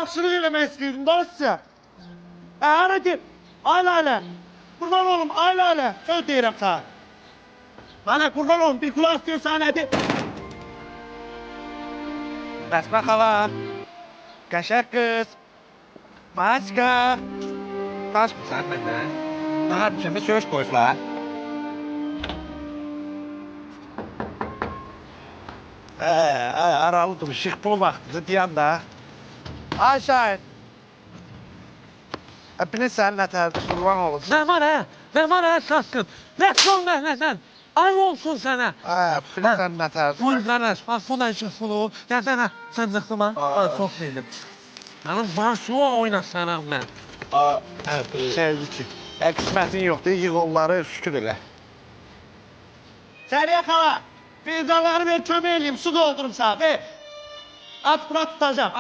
yaxşılıq eləmək istəyirdim da sizə. Hara git. Ayla. Kurban olum ayla. Söz deyirəm sana. Bana kurban olum bir kulak istiyorsan hadi. Basma xala. Qəşəng qız. Başqa. Baş sən mənə. Daha bir söz qoyublar. Aralıdım, şık bu vaxtı deyəm də. Ay Şahin. Hepiniz sen nətərdir, kurban olursun. Ne var ha sattın? Ne son ne sen? Ay olsun sana. Hepiniz sen nətərdir. Buyur kardeş, bak bu da işin sulu. Gelsene, sen zıkkıma. Ben çok sevdim. Yalnız bana şu oynasana ben. Sevdi ki. Qismətin yoxdur, yığ onları şükür elə. Səriyə xala, fildanları ver, kömək eləyim, su doldurum sana, ver. At bura tutacağım,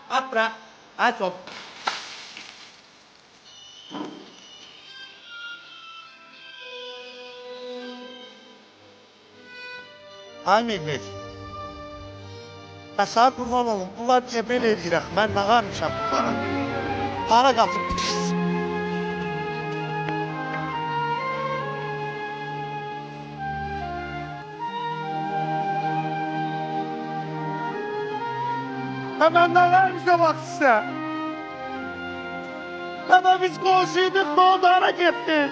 at bura. At hop. Ay Mehmet. Ben sana kurban olum, bunlar niye belə eləyirək, mən nə qarmışam bunlara? Hara qalsın? Hemen neler bize bak size. Hemen biz konuşuyduk, ne oldu hara gitti?